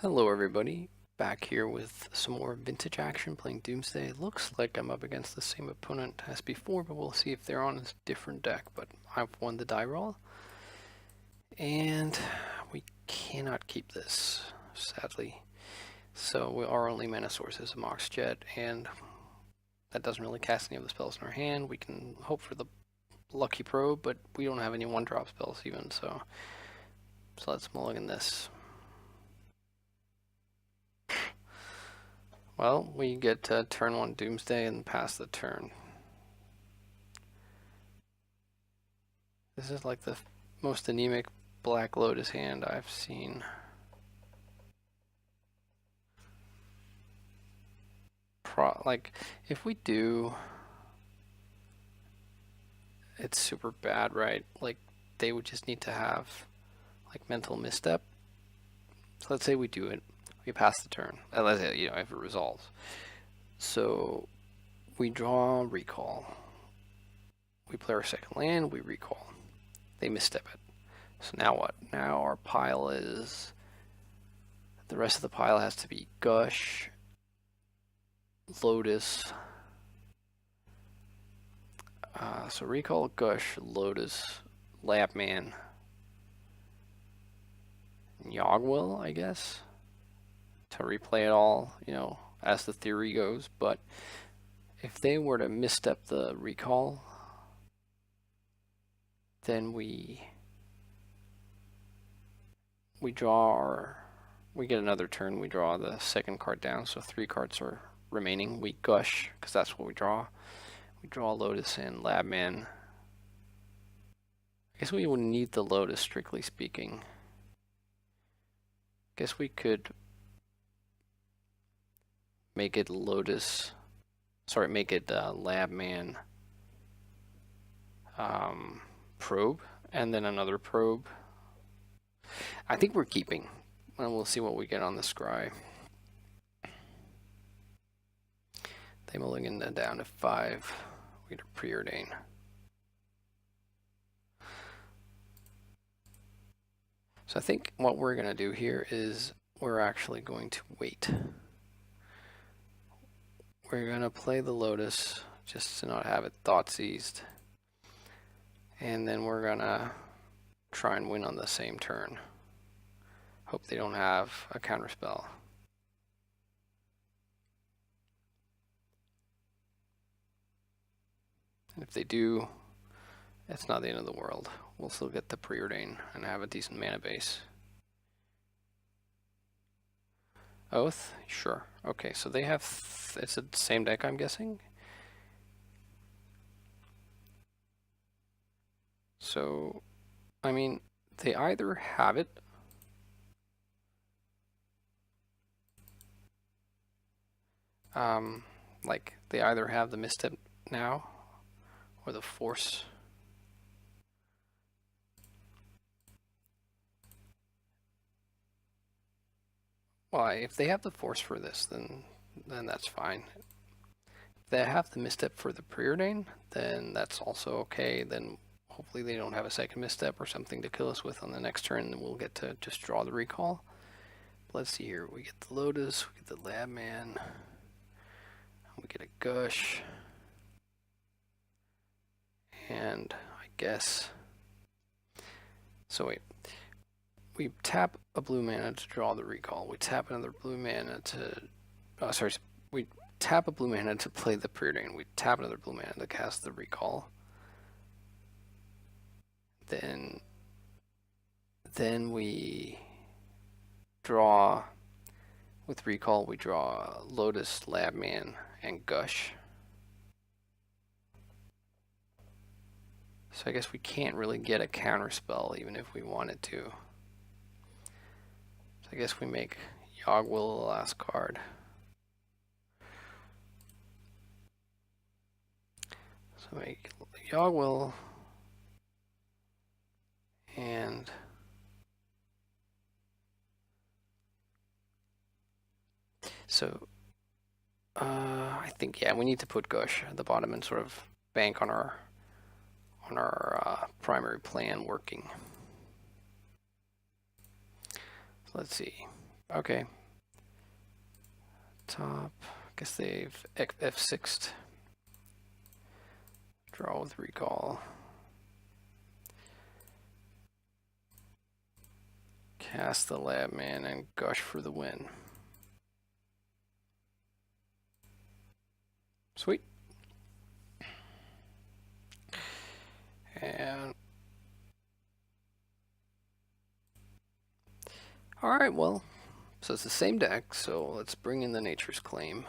Hello everybody, back here with some more vintage action playing Doomsday. It looks like I'm up against the same opponent as before, but we'll see if they're on a different deck. But I've won the die roll, and we cannot keep this, sadly. So our only mana source is a Mox Jet, and that doesn't really cast any of the spells in our hand. We can hope for the Lucky Probe, but we don't have any one-drop spells even, so let's mulligan this. Well, we get turn 1 Doomsday and pass the turn. This is like the most anemic Black Lotus hand I've seen. Like, if we do, it's super bad, right? Like, they would just need to have, like, mental misstep. So let's say we do it. We pass the turn. Let's say, if it resolves. So we draw recall. We play our second land, we recall. They misstep it. So now what? Now our pile is... The rest of the pile has to be Gush, Lotus. So recall, Gush, Lotus, Lapman, Yogwill, I guess, to replay it all, as the theory goes. But if they were to misstep the recall, then we get another turn. We draw the second card down, so 3 cards are remaining. We Gush, because that's what we draw. We draw Lotus and Labman. I guess we would need the Lotus, strictly speaking. I guess we could make it Lotus. Sorry, make it Labman Probe, and then another Probe. I think we're keeping, and we'll see what we get on the scry. They mulligan down to 5. We get a preordain. So I think what we're going to do here is we're actually going to wait. We're going to play the Lotus just to not have it thought seized. And then we're going to try and win on the same turn. Hope they don't have a counterspell. And if they do, it's not the end of the world. We'll still get the preordain and have a decent mana base. Oath? Sure. Okay, so they have... it's the same deck, I'm guessing? So, I mean, they either have it... like, they either have the misstep now, or the force. Well, if they have the force for this, then that's fine. If they have the misstep for the preordain, then that's also okay. Then hopefully they don't have a second misstep or something to kill us with on the next turn, and we'll get to just draw the recall. But let's see here. We get the Lotus, we get the Labman, we get a Gush, and I guess... So wait. We tap a blue mana to draw the recall. We tap another blue mana to... we tap a blue mana to play the preordain. We tap another blue mana to cast the recall. Then we draw... With recall, we draw Lotus, Labman, and Gush. So I guess we can't really get a counterspell even if we wanted to. So I guess we make Yogwill the last card. So make Yogwill and so I think, yeah, we need to put Gush at the bottom and sort of bank on our primary plan working. So let's see. Okay. Top. Guess they've F6'd. Draw with recall. Cast the lab man and gush for the win. Sweet. And alright, well, so it's the same deck, so let's bring in the Nature's Claim.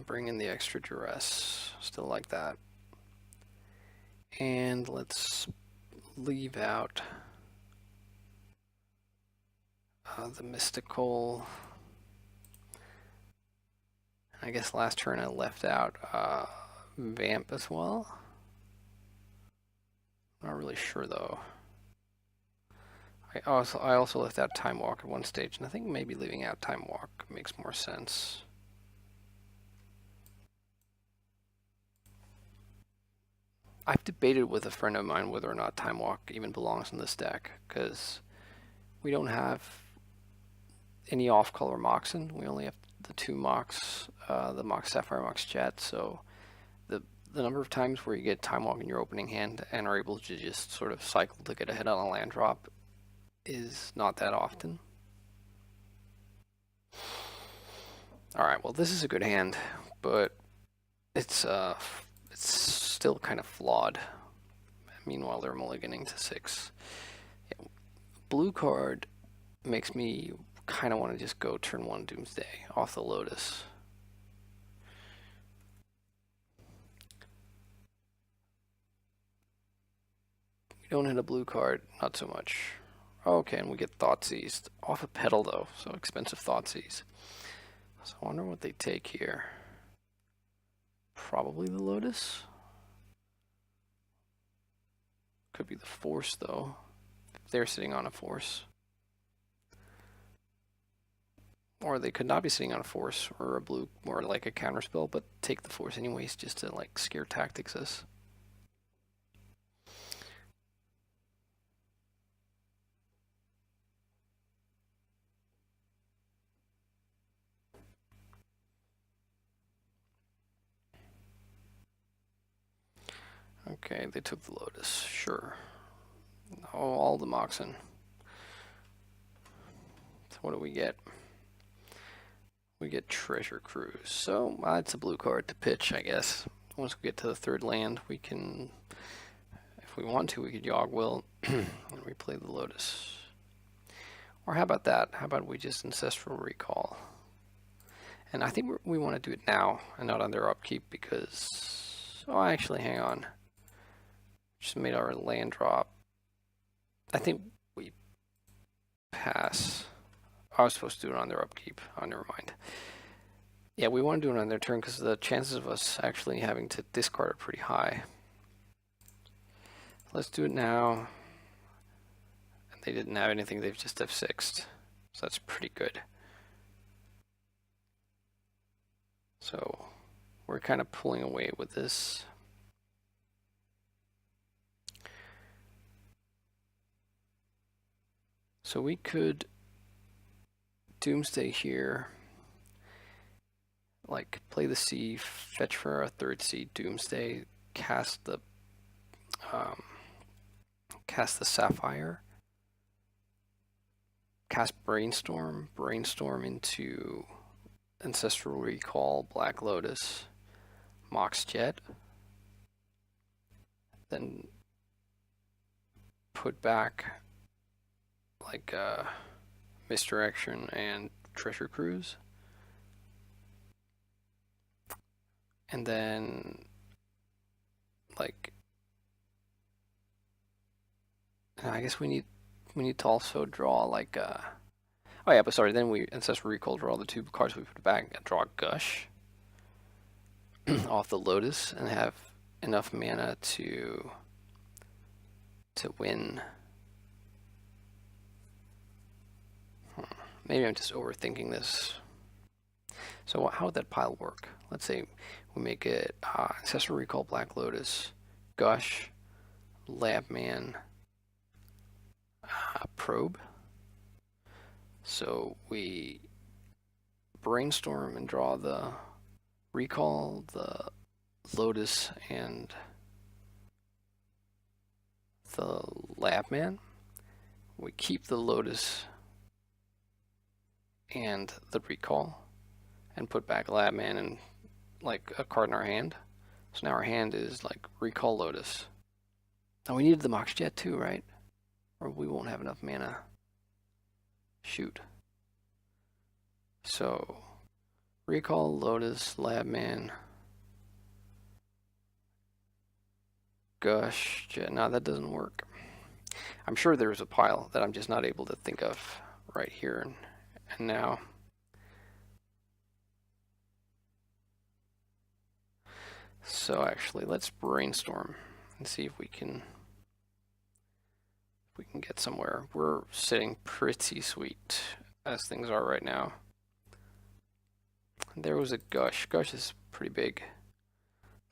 Bring in the extra duress. Still like that. And let's leave out the mystical. I guess last turn I left out Vamp as well. Not really sure though. I also left out Time Walk at one stage, and I think maybe leaving out Time Walk makes more sense. I've debated with a friend of mine whether or not Time Walk even belongs in this deck, because we don't have any off-color Moxen. We only have the two Mox, the Mox Sapphire, Mox Jet, so the number of times where you get Time Walk in your opening hand and are able to just sort of cycle to get ahead on a land drop is not that often. Alright, well this is a good hand, but it's still kind of flawed. Meanwhile, they're mulliganing to 6. Yeah, blue card makes me kind of want to just go turn 1 Doomsday off the Lotus. We don't hit a blue card, not so much. Okay, and we get Thoughtseize. Off a pedal though, so expensive Thoughtseize. So I wonder what they take here. Probably the Lotus. Could be the Force though, if they're sitting on a Force. Or they could not be sitting on a Force or a blue, or like a counterspell, but take the Force anyways just to like scare tactics us. Okay, they took the Lotus, sure. Oh, all the Moxen. So what do we get? We get Treasure Cruise. So it's a blue card to pitch, I guess. Once we get to the third land, we can, if we want to, we could Yogg Will and replay the Lotus. Or how about that? How about we just Ancestral Recall? And I think we want to do it now and not on their upkeep because... Oh, actually, hang on. Just made our land drop. I think we pass. I was supposed to do it on their upkeep. Oh, never mind. Yeah, we want to do it on their turn because the chances of us actually having to discard are pretty high. Let's do it now. And they didn't have anything, they've just F6'd. So that's pretty good. So we're kind of pulling away with this. So we could Doomsday here, like play the sea, fetch for a third sea, Doomsday, cast the Sapphire, cast Brainstorm into Ancestral Recall, Black Lotus, Mox Jet, then put back like Misdirection and Treasure Cruise, and then like I guess we need to also draw like oh yeah, but sorry, then we Ancestral Recall, draw the 2 cards we put back, and draw Gush off the Lotus and have enough mana to win. Maybe I'm just overthinking this. So how would that pile work? Let's say we make it Ancestral Recall, Black Lotus, Gush, Labman, probe. So we brainstorm and draw the recall, the Lotus, and the Labman. We keep the Lotus and the recall and put back Labman and like a card in our hand. So now our hand is like recall Lotus. Oh, we needed the Mox Jet too, right? Or we won't have enough mana. Shoot. So recall Lotus, Labman, Gush Jet. No, that doesn't work. I'm sure there's a pile that I'm just not able to think of right here and now. So actually, let's brainstorm and see if we can get somewhere. We're sitting pretty sweet as things are right now. There was a Gush. Gush is pretty big.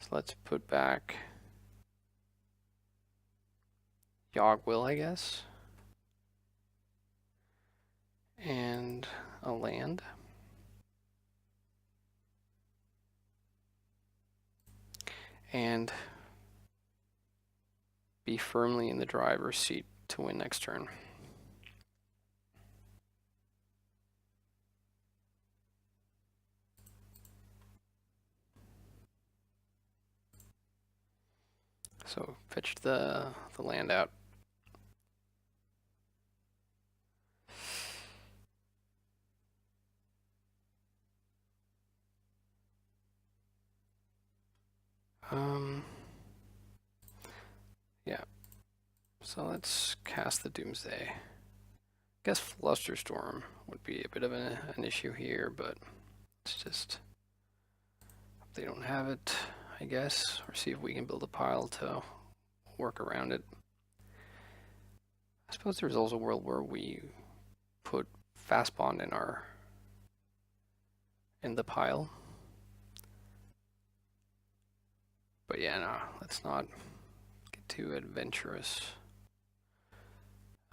So let's put back Yogwill, I guess. And a land. And be firmly in the driver's seat to win next turn. So fetch the land out. Yeah. So let's cast the Doomsday. I guess Flusterstorm would be a bit of an issue here, but it's just they don't have it, I guess, or see if we can build a pile to work around it. I suppose there's also a world where we put Fast Bond in the pile. But yeah, no, let's not get too adventurous.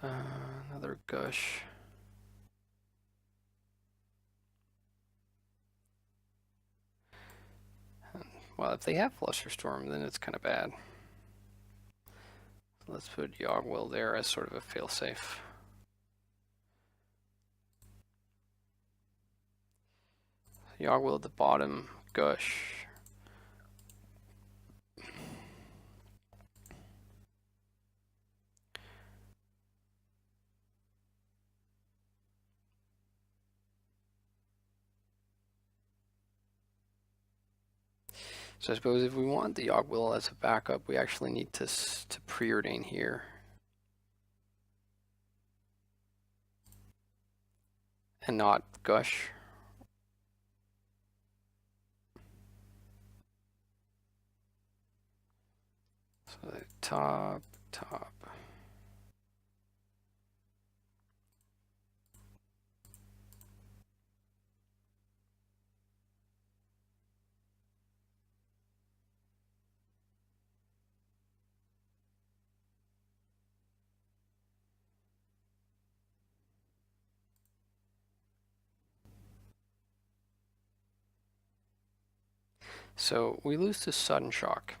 Another Gush. Well, if they have Flusterstorm, then it's kind of bad. So let's put Yogwill there as sort of a failsafe. Yogwill at the bottom, Gush. So I suppose if we want the Yogwill as a backup, we actually need to preordain here. And not Gush. So the top. So we lose to Sudden Shock.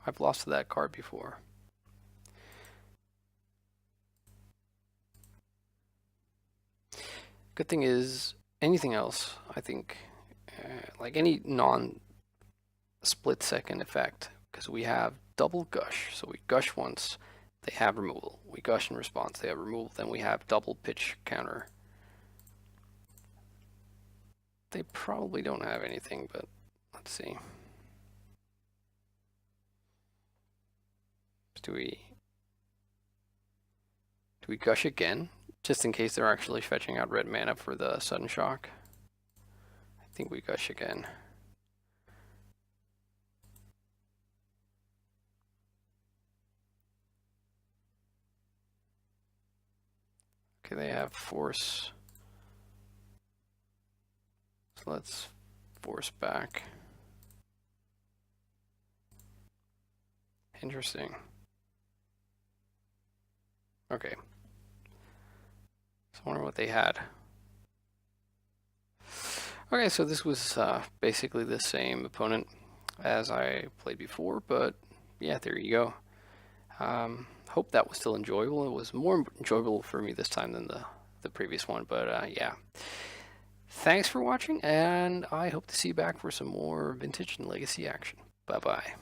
I've lost to that card before. Good thing is, anything else, I think, like any non-split second effect, because we have double Gush. So we Gush once, they have removal. We Gush in response, they have removal. Then we have double pitch counter. They probably don't have anything, but let's see. Do we Gush again? Just in case they're actually fetching out red mana for the Sudden Shock. I think we Gush again. Okay, they have Force. So let's Force back. Interesting. Okay. wonder what they had. Okay, so this was basically the same opponent as I played before, but yeah, there you go. Hope that was still enjoyable. It was more enjoyable for me this time than the previous one, but yeah. Thanks for watching, and I hope to see you back for some more vintage and legacy action. Bye-bye.